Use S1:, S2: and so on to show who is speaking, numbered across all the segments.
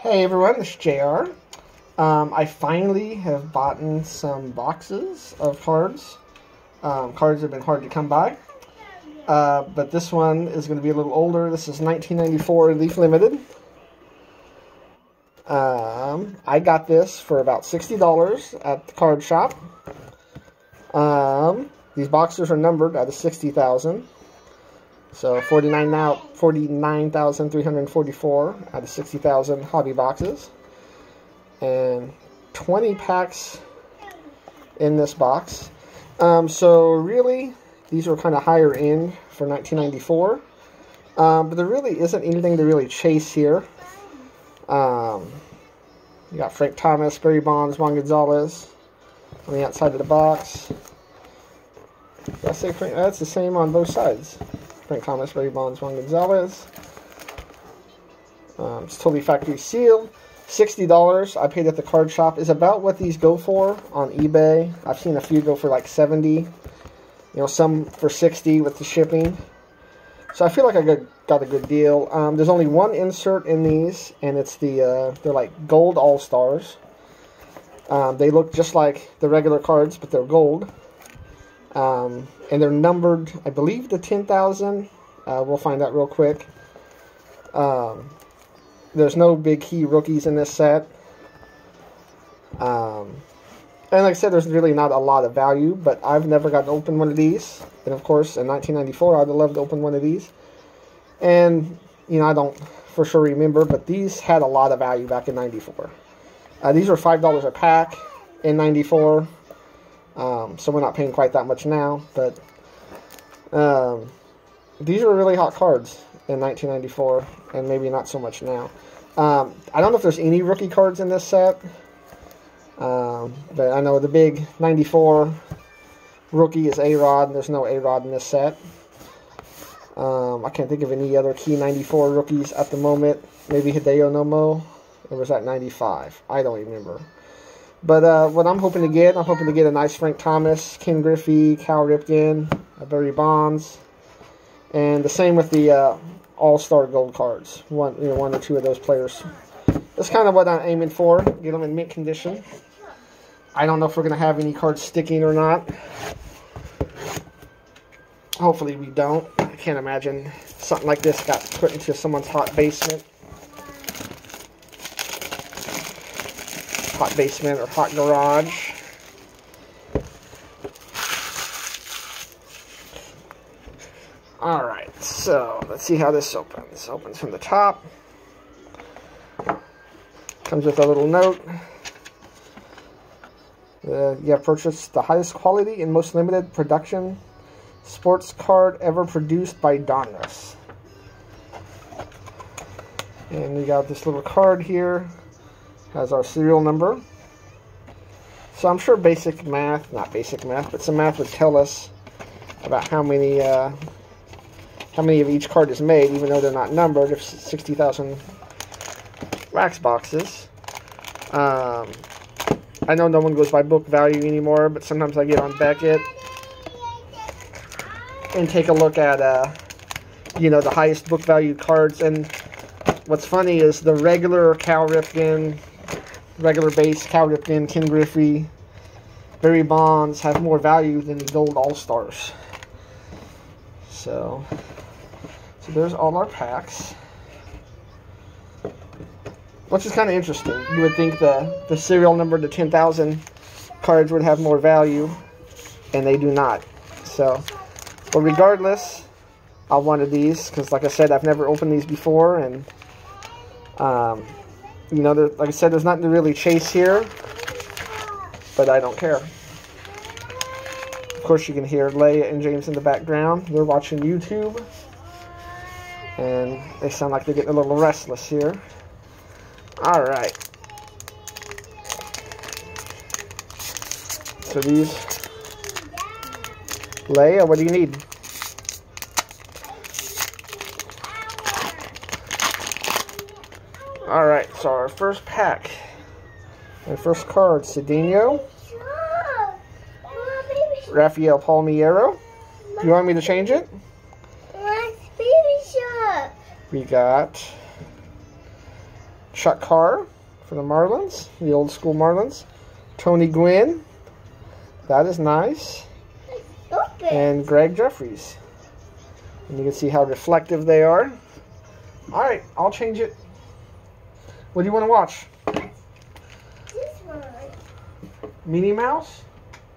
S1: Hey everyone, this is JR. I finally have bought some boxes of cards. Cards have been hard to come by. But this one is going to be a little older. This is 1994 Leaf Limited. I got this for about $60 at the card shop. These boxes are numbered out of 60,000. So 49,344 out of 60,000 hobby boxes. And 20 packs in this box. So really, these are kind of higher end for 1994. But there really isn't anything to really chase here. You got Frank Thomas, Barry Bonds, Juan Gonzalez on the outside of the box. Did I say Frank? That's the same on both sides. Frank Thomas, Barry Bonds, Juan Gonzalez. It's totally factory sealed. $60 I paid at the card shop is about what these go for on eBay. I've seen a few go for like 70. You know, some for 60 with the shipping. So I feel like I got a good deal. There's only one insert in these, and it's they're like gold all-stars. They look just like the regular cards, but they're gold. And they're numbered, I believe, to 10,000. We'll find out real quick. There's no big key rookies in this set. And like I said, there's really not a lot of value, but I've never gotten to open one of these. And of course, in 1994, I'd have loved to open one of these. And, you know, I don't for sure remember, but these had a lot of value back in 94. These were $5 a pack in 94. So we're not paying quite that much now, but these are really hot cards in 1994, and maybe not so much now. I don't know if there's any rookie cards in this set, but I know the big 94 rookie is A-Rod, and there's no A-Rod in this set. I can't think of any other key 94 rookies at the moment. Maybe Hideo Nomo, or was that 95? I don't remember. But what I'm hoping to get a nice Frank Thomas, Ken Griffey, Cal Ripken, Barry Bonds, and the same with the All-Star Gold cards. One or two of those players. That's kind of what I'm aiming for. Get them in mint condition. I don't know if we're going to have any cards sticking or not. Hopefully we don't. I can't imagine something like this got put into someone's hot basement. Hot basement or hot garage. Alright, so let's see how this opens. It opens from the top. Comes with a little note. You have purchased the highest quality and most limited production sports card ever produced by Donruss. And we got this little card here. Has our serial number. So I'm sure basic math, not basic math, but some math would tell us about how many of each card is made, even though they're not numbered. If 60,000 wax boxes. I know no one goes by book value anymore, but sometimes I get on Beckett and take a look at you know, the highest book value cards. And what's funny is the regular Cal Ripken, regular base Cal Ripken, Ken Griffey, Barry Bonds have more value than the gold all-stars. So there's all our packs, which is kind of interesting. You would think the serial number to 10,000 cards would have more value, and they do not. So, but regardless, I wanted these because, like I said, I've never opened these before, and you know, like I said, there's nothing to really chase here, but I don't care. Of course, you can hear Leia and James in the background. They're watching YouTube, and they sound like they're getting a little restless here. Alright. So these... Leia, what do you need? Alright, so our first pack. Our first card, Cedinho. Rafael Palmeiro. You want me to change it? We got Chuck Carr for the Marlins, the old school Marlins. Tony Gwynn, that is nice. And Greg Jeffries. And you can see how reflective they are. Alright, I'll change it. What do you want to watch?
S2: This one.
S1: Minnie Mouse?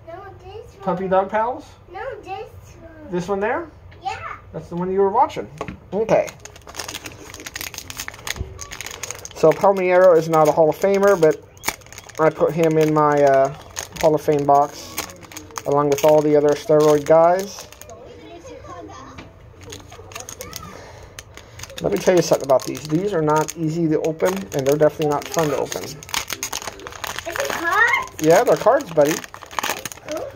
S2: No, this one.
S1: Puppy Dog Pals?
S2: No, this one.
S1: This one there?
S2: Yeah.
S1: That's the one you were watching. Okay. So Palmiero is not a Hall of Famer, but I put him in my Hall of Fame box along with all the other steroid guys. Let me tell you something about these. These are not easy to open, and they're definitely not fun to open.
S2: Is it cards?
S1: Yeah, they're cards, buddy.
S2: Okay.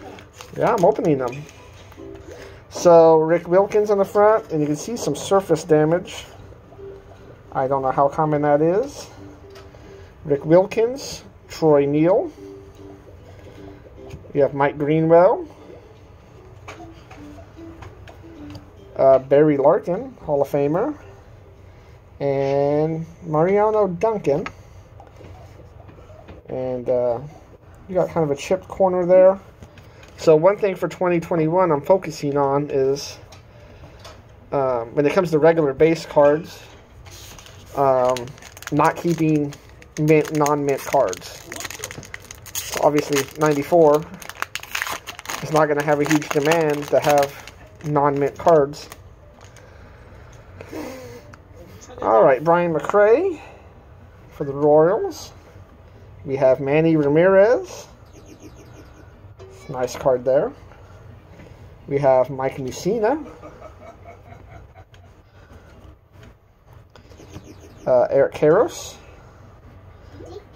S1: Yeah, I'm opening them. So, Rick Wilkins on the front, and you can see some surface damage. I don't know how common that is. Rick Wilkins, Troy Neal. You have Mike Greenwell. Barry Larkin, Hall of Famer. And Mariano Duncan. And you got kind of a chipped corner there. So one thing for 2021 I'm focusing on is when it comes to regular base cards, not keeping mint, non-mint cards. So obviously 94 is not going to have a huge demand to have non-mint cards. Alright, Brian McRae for the Royals. We have Manny Ramirez. Nice card there. We have Mike Mussina. Eric Karros.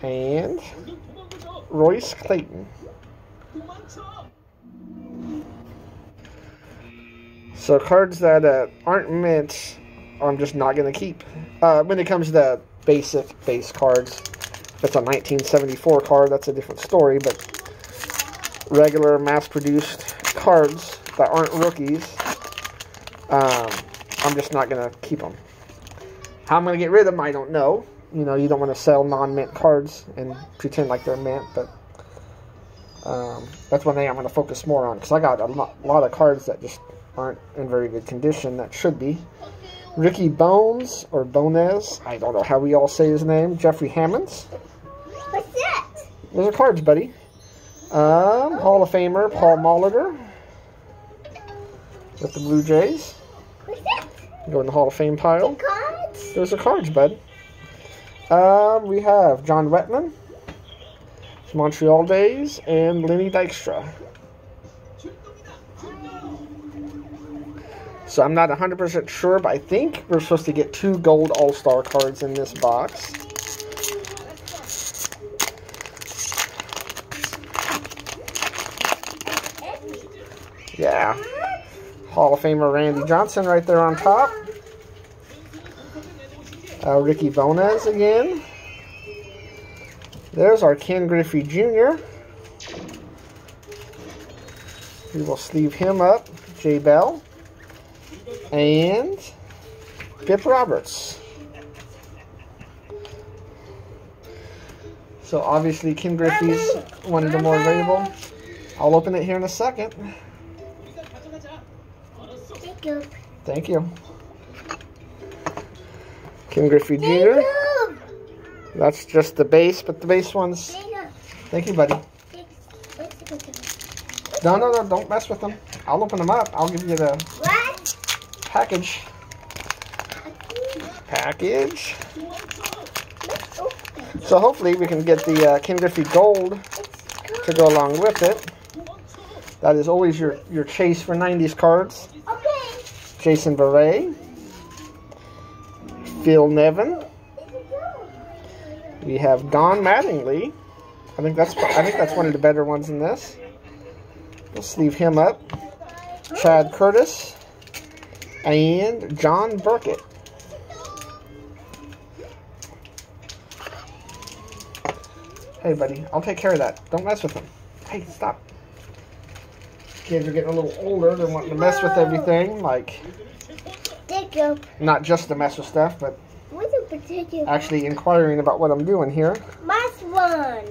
S1: And Royce Clayton. So cards that aren't mint, I'm just not going to keep. When it comes to basic base cards, if it's a 1974 card, that's a different story, but regular mass-produced cards that aren't rookies, I'm just not going to keep them. How I'm going to get rid of them, I don't know. You know, you don't want to sell non-mint cards and pretend like they're mint, but that's one thing I'm going to focus more on, because I got a lot of cards that just aren't in very good condition that should be. Ricky Bones, or Bones, I don't know how we all say his name. Jeffrey Hammonds.
S2: What's that?
S1: Those are cards, buddy. Hall of Famer Paul Molitor with the Blue Jays.
S2: What's that?
S1: Go in the Hall of Fame pile.
S2: The cards?
S1: Those are cards, bud. We have John Wetman, Montreal Days, and Lenny Dykstra. So I'm not 100% sure, but I think we're supposed to get 2 gold All-Star cards in this box. Yeah. Hall of Famer Randy Johnson right there on top. Ricky Bones again. There's our Ken Griffey Jr. We will sleeve him up. Jay Bell. And Pip Roberts. So obviously Ken Griffey's one of the more available. I'll open it here in a second. Thank you. Ken Griffey Jr. That's just the base, but the base ones. Thank you, buddy. No, don't mess with them. I'll open them up. I'll give you the package. So hopefully we can get the Ken Griffey Gold to go along with it. That is always your chase for 90s cards. Jason Beret. Phil Nevin. We have Don Mattingly. I think that's one of the better ones in this. We'll sleeve him up. Chad Curtis and John Burkett. Hey, buddy, I'll take care of that. Don't mess with them. Hey, stop. Kids are getting a little older. They're wanting to mess with everything, like not just to mess with stuff, but actually inquiring about what I'm doing here.
S2: Last one.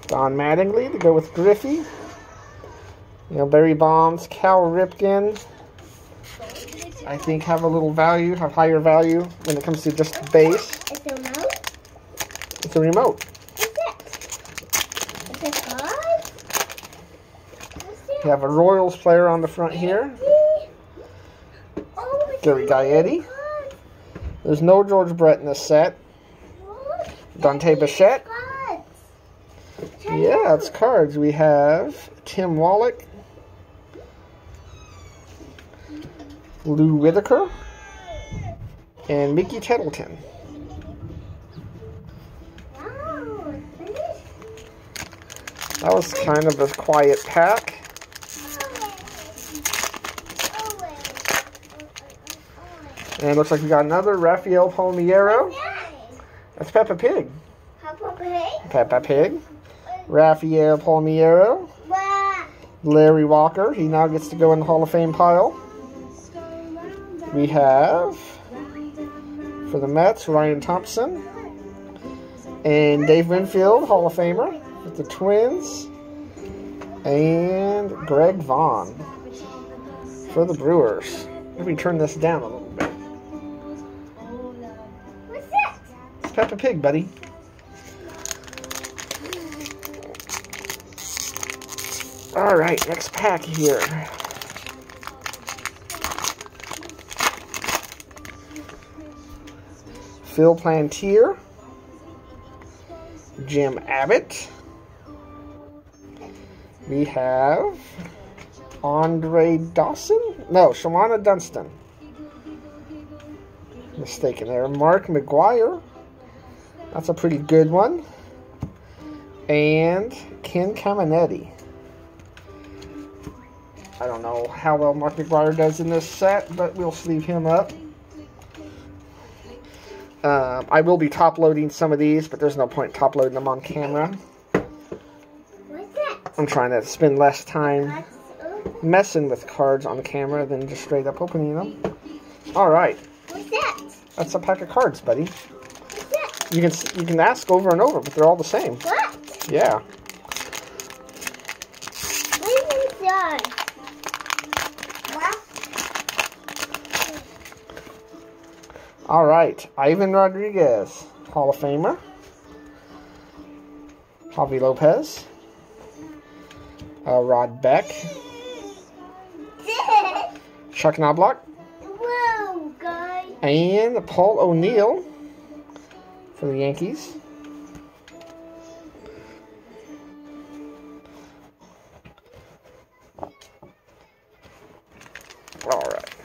S1: Don Mattingly to go with Griffey. You know, Barry Bonds, Cal Ripken, I think have a little value, have higher value when it comes to just base.
S2: It's a remote?
S1: It's a remote.
S2: What's it? It's a card? What's it?
S1: You have a Royals player on the front here.
S2: Oh, it's
S1: Gary
S2: a
S1: Gaetti.
S2: card.
S1: There's no George Brett in this set.
S2: What?
S1: Dante Bichette.
S2: Cards.
S1: Yeah, it's cards. We have Tim Wallach, Lou Whitaker, and Mickey Tettleton.
S2: Wow, finished?
S1: That was kind of a quiet pack. And it looks like we got another Rafael Palmeiro. That's Peppa Pig. Peppa Pig. Rafael Palmeiro. Larry Walker. He now gets to go in the Hall of Fame pile. We have, for the Mets, Ryan Thompson. And Dave Winfield, Hall of Famer, with the Twins. And Greg Vaughn for the Brewers. Let me turn this down a little bit.
S2: What's that?
S1: It's Peppa Pig, buddy. Alright, next pack here. Phil Plantier. Jim Abbott. We have Andre Dawson? No, Shawana Dunston. Mistaken there. Mark McGuire. That's a pretty good one. And Ken Caminetti. I don't know how well Mark McGuire does in this set, but we'll sleeve him up. I will be top-loading some of these, but there's no point top-loading them on camera.
S2: What's that?
S1: I'm trying to spend less time messing with cards on camera than just straight up opening them. Alright.
S2: What's that?
S1: That's a pack of cards, buddy.
S2: What's that?
S1: You can ask over and over, but they're all the same.
S2: What?
S1: Yeah.
S2: What's inside? What?
S1: Alright. Ivan Rodriguez, Hall of Famer. Javi Lopez. Rod Beck. Chuck Knobloch.
S2: Whoa, guys.
S1: And Paul O'Neill for the Yankees. Alright.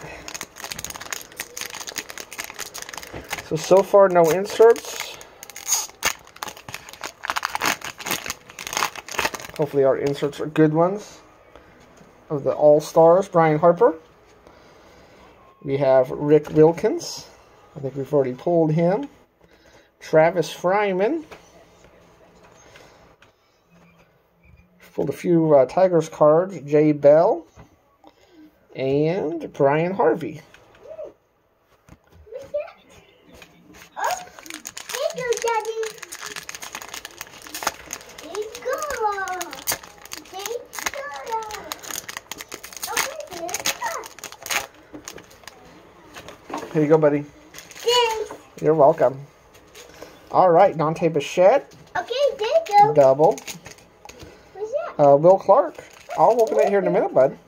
S1: So far no inserts. Hopefully our inserts are good ones. Of the All-Stars, Brian Harper. We have Rick Wilkins. I think we've already pulled him. Travis Fryman. Pulled a few Tigers cards. Jay Bell. And Brian Harvey.
S2: What's that? Oh, thank you, Daddy. Thank you. Thank you.
S1: Here you go, buddy.
S2: Thanks.
S1: You're welcome. All right, Dante Bichette.
S2: Okay, thank you.
S1: Double.
S2: What's that?
S1: Will Clark. I'll open it here in a minute, bud.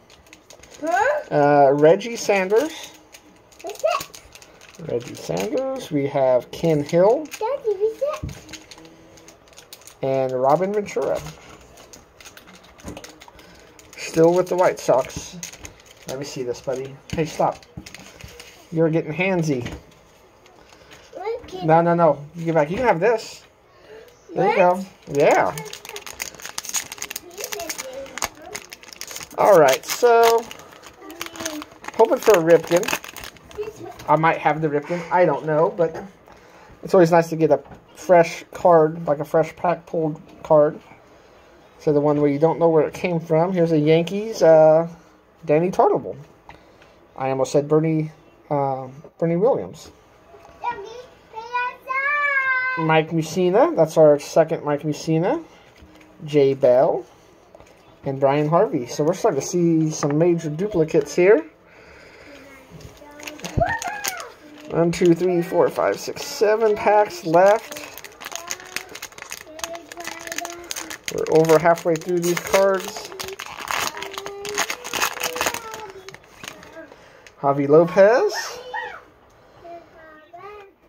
S2: Huh?
S1: Reggie Sanders.
S2: What's that?
S1: Reggie Sanders. We have Ken Hill.
S2: Daddy, what's that?
S1: And Robin Ventura. Still with the White Sox. Let me see this, buddy. Hey, stop. You're getting handsy.
S2: Look,
S1: No. You get back. You can have this. There you go. Yeah. Alright, so hoping for a Ripken. I might have the Ripken. I don't know, but it's always nice to get a fresh card, like a fresh pack pulled card. So the one where you don't know where it came from. Here's a Yankees, Danny Tartable. I almost said Bernie Williams.
S2: Daddy, can I
S1: Mike Mussina. That's our second Mike Mussina. Jay Bell. And Brian Harvey. So we're starting to see some major duplicates here. 1, 2, 3, 4, 5, 6, 7 packs left. We're over halfway through these cards. Javi Lopez.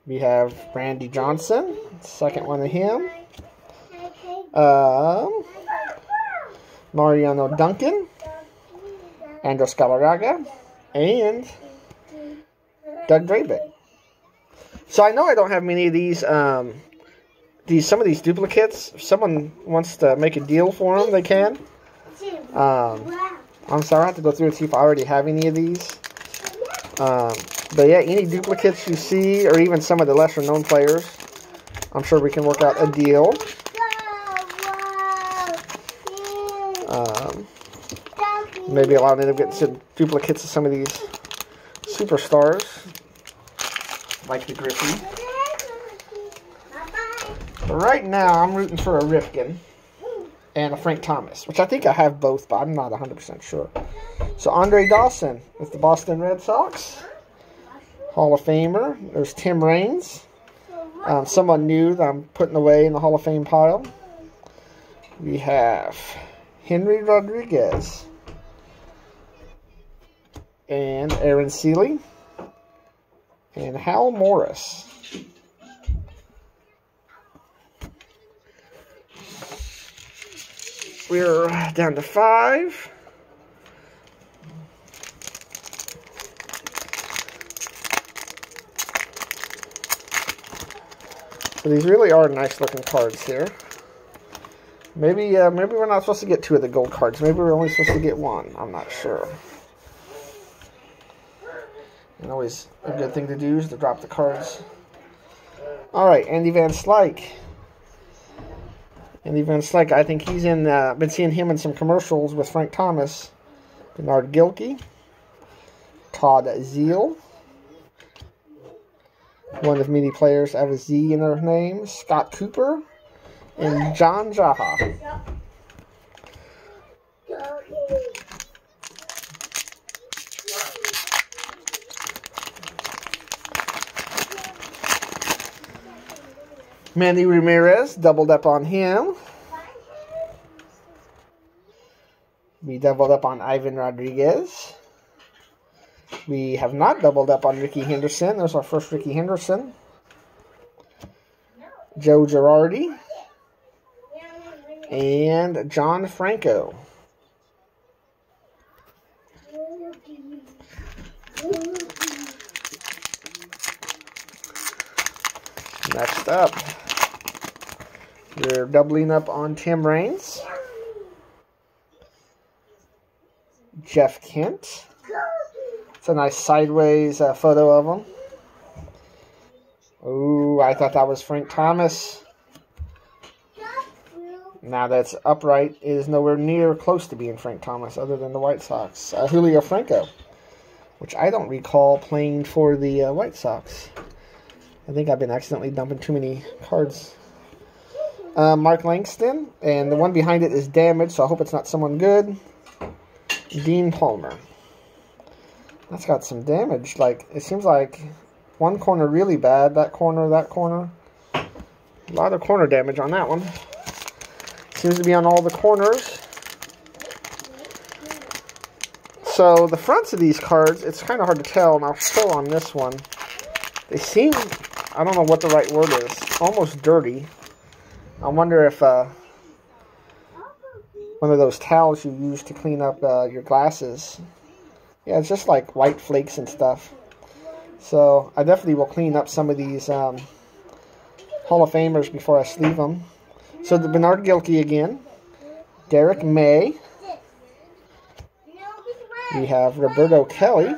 S1: We have Randy Johnson. Second one of him. Mariano Duncan. Andres Galarraga. And Doug Drabeck. So I know I don't have many of these, some of these duplicates. If someone wants to make a deal for them, they can. I'm sorry, I have to go through and see if I already have any of these. But yeah, any duplicates you see, or even some of the lesser known players, I'm sure we can work out a deal. Maybe I'll end up getting some duplicates of some of these superstars, like the Griffey. But right now, I'm rooting for a Ripken and a Frank Thomas, which I think I have both, but I'm not 100% sure. So Andre Dawson with the Boston Red Sox, Hall of Famer. There's Tim Raines, someone new that I'm putting away in the Hall of Fame pile. We have Henry Rodriguez and Aaron Seeley and Hal Morris. We're down to 5. So these really are nice looking cards here. Maybe we're not supposed to get 2 of the gold cards. Maybe we're only supposed to get 1. I'm not sure. And always a good thing to do is to drop the cards. Alright, Andy Van Slyke. Andy Van Slyke, I think he's in, been seeing him in some commercials with Frank Thomas. Bernard Gilkey. Todd Zeal. One of many players that have a Z in their name. Scott Cooper. And John Jaha. Manny Ramirez, doubled up on him. We doubled up on Ivan Rodriguez. We have not doubled up on Ricky Henderson. There's our first Ricky Henderson. Joe Girardi. And John Franco. Next up, we're doubling up on Tim Raines. Jeff Kent. It's a nice sideways photo of him. Ooh, I thought that was Frank Thomas. Now that's upright. It is nowhere near close to being Frank Thomas other than the White Sox. Julio Franco, which I don't recall playing for the White Sox. I think I've been accidentally dumping too many cards. Mark Langston, and the one behind it is damaged, so I hope it's not someone good. Dean Palmer. That's got some damage. Like, it seems like one corner really bad, that corner. A lot of corner damage on that one. Seems to be on all the corners. So the fronts of these cards, it's kind of hard to tell, and I'll show on this one. They seem, I don't know what the right word is, almost dirty. I wonder if one of those towels you use to clean up your glasses. Yeah, it's just like white flakes and stuff. So I definitely will clean up some of these Hall of Famers before I sleeve them. So the Bernard Gilkey again. Derek May. We have Roberto Kelly.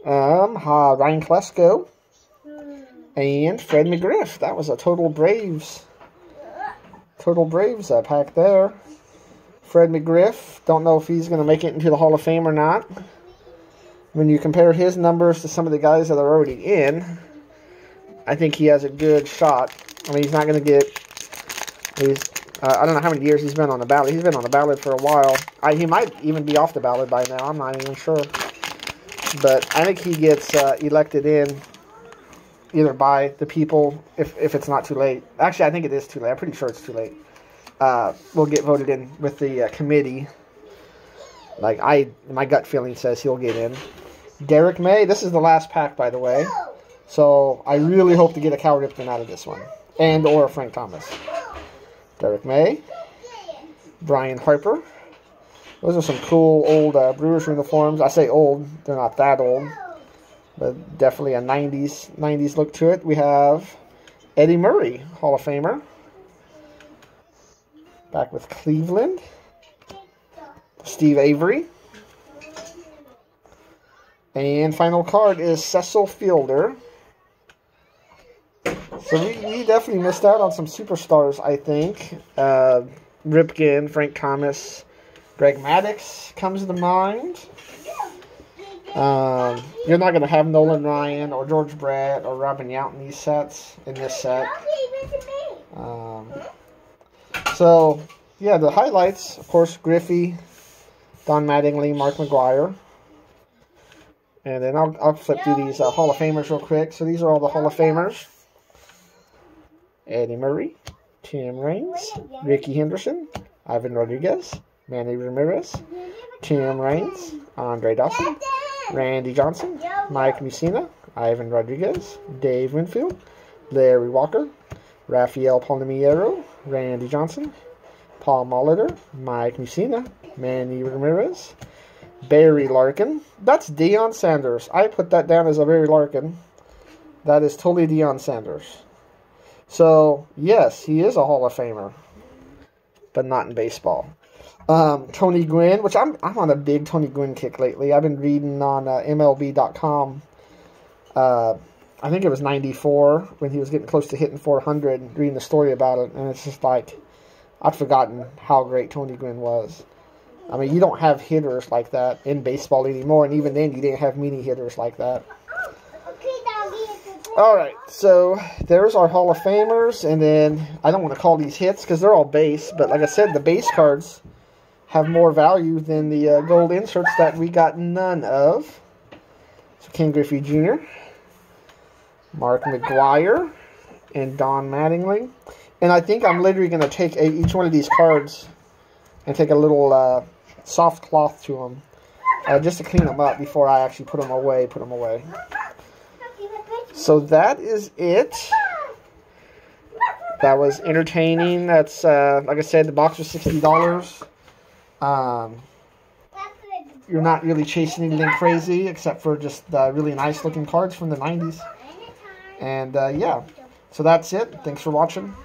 S1: Ryan Klesko. And Fred McGriff. That was a Total Braves pack there. Fred McGriff. Don't know if he's going to make it into the Hall of Fame or not. When you compare his numbers to some of the guys that are already in, I think he has a good shot. I mean, he's not going to get... I don't know how many years he's been on the ballot. He's been on the ballot for a while. He might even be off the ballot by now. I'm not even sure. But I think he gets elected in either by the people, if it's not too late. Actually, I think it is too late. I'm pretty sure it's too late. Will get voted in with the committee. Like, my gut feeling says he'll get in. Derek May, this is the last pack, by the way. So, I really hope to get a Cal Ripken out of this one. And or Frank Thomas. Derek May. Brian Harper. Those are some cool old Brewers uniforms. I say old. They're not that old. But definitely a 90s look to it. We have Eddie Murray, Hall of Famer. Back with Cleveland. Steve Avery. And final card is Cecil Fielder. So we definitely missed out on some superstars, I think. Ripken, Frank Thomas, Greg Maddux comes to mind. You're not going to have Nolan Ryan or George Brett or Robin Yount in these sets, in this set. So, yeah, the highlights, of course, Griffey, Don Mattingly, Mark McGwire. And then I'll flip through these Hall of Famers real quick. So these are all the Hall of Famers. Eddie Murray, Tim Raines, Ricky Henderson, Ivan Rodriguez, Manny Ramirez, Tim Raines, Andre Dawson, Randy Johnson, Mike Mussina, Ivan Rodriguez, Dave Winfield, Larry Walker, Rafael Palmeiro, Randy Johnson, Paul Molitor, Mike Mussina, Manny Ramirez, Barry Larkin. That's Deion Sanders. I put that down as a Barry Larkin. That is totally Deion Sanders. So, yes, he is a Hall of Famer, but not in baseball. Tony Gwynn, which I'm on a big Tony Gwynn kick lately. I've been reading on MLB.com. I think it was 94 when he was getting close to hitting 400, reading the story about it, and it's just like, I'd forgotten how great Tony Gwynn was. I mean, you don't have hitters like that in baseball anymore, and even then you didn't have many hitters like that. Alright, so there's our Hall of Famers, and then I don't want to call these hits because they're all base, but like I said, the base cards have more value than the gold inserts that we got none of. So Ken Griffey Jr., Mark McGwire, and Don Mattingly. And I think I'm literally going to take each one of these cards and take a little soft cloth to them just to clean them up before I actually put them away. So that is it. That was entertaining. That's, like I said, the box was $60. You're not really chasing anything crazy except for just really nice looking cards from the 90s. And, yeah. So that's it. Thanks for watching.